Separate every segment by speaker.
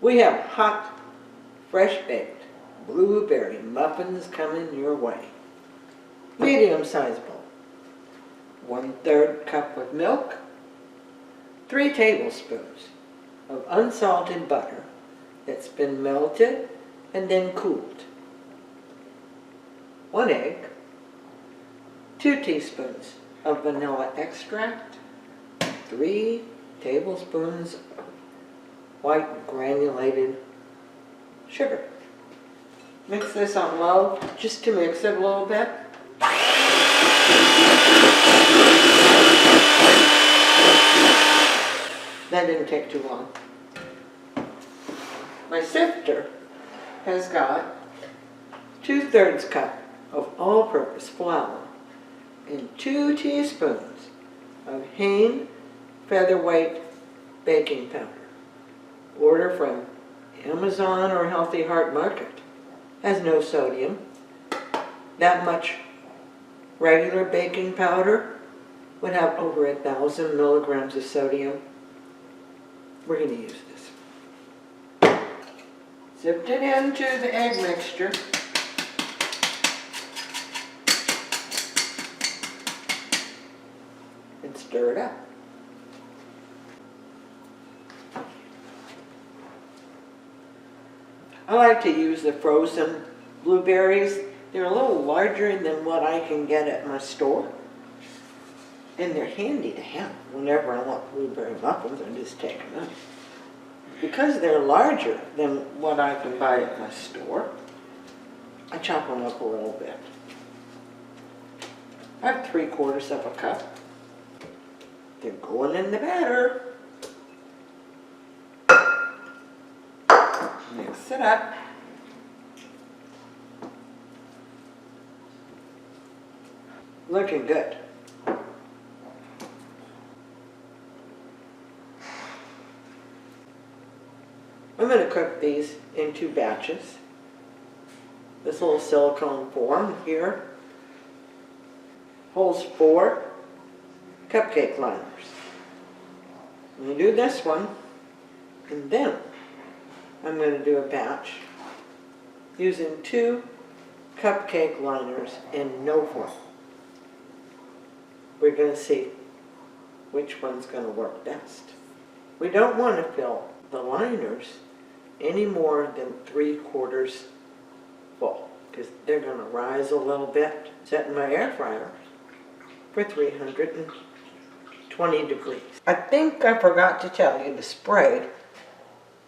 Speaker 1: We have hot, fresh-baked blueberry muffins coming your way. Medium-sized bowl. 1/3 cup of milk. 3 tablespoons of unsalted butter that's been melted and then cooled. 1 egg. 2 teaspoons of vanilla extract. 3 tablespoons of white granulated sugar. Mix this on low just to mix it a little bit. That didn't take too long. My sifter has got 2/3 cup of all-purpose flour and 2 teaspoons of Hain featherweight baking powder. Order from Amazon or Healthy Heart Market. Has no sodium. That much regular baking powder would have over 1,000 milligrams of sodium. We're going to use this. Sift it into the egg mixture. And stir it up. I like to use the frozen blueberries. They're a little larger than what I can get at my store. And they're handy to have. Whenever I want blueberry muffins, I just take them out. Because they're larger than what I can buy at my store, I chop them up a little bit. I have 3/4 of a cup. They're going in the batter. Mix it up. Looking good. I'm going to cook these in 2 batches. This little silicone form here holds 4 cupcake liners. I'm going to do this one, and then I'm going to do a batch using 2 cupcake liners in no form. We're going to see which one's going to work best. We don't want to fill the liners any more than 3/4 full, because they're going to rise a little bit. Set in my air fryer for 320 degrees. I think I forgot to tell you to spray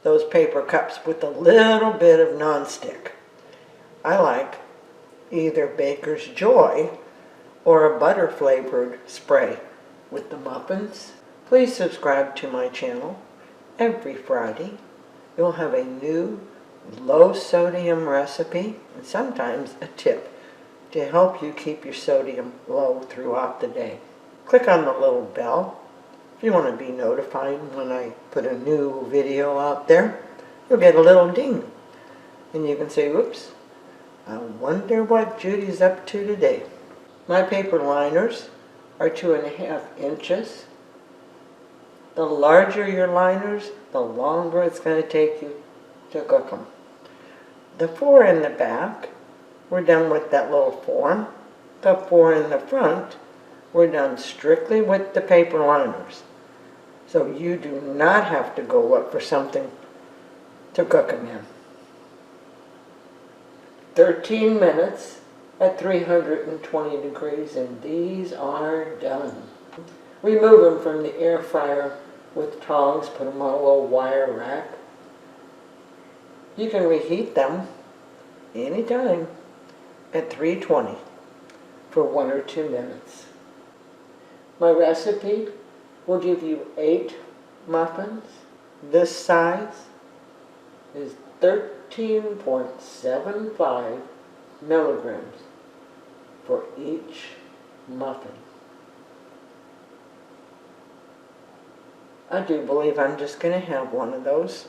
Speaker 1: those paper cups with a little bit of nonstick. I like either Baker's Joy or a butter flavored spray with the muffins. Please subscribe to my channel. Every Friday you'll have a new low sodium recipe and sometimes a tip to help you keep your sodium low throughout the day. Click on the little bell if you want to be notified when I put a new video out there. You'll get a little ding and you can say, oops, I wonder what Judy's up to today. My paper liners are 2.5 inches. The larger your liners, the longer it's going to take you to cook them. The 4 in the back, we're done with that little form. The 4 in the front, we're done strictly with the paper liners. So you do not have to go look for something to cook them in. 13 minutes at 320 degrees and these are done. Remove them from the air fryer with tongs, put them on a little wire rack. You can reheat them anytime at 320 for 1 or 2 minutes. My recipe will give you 8 muffins. This size is 13.75 milligrams for each muffin. I do believe I'm just going to have one of those.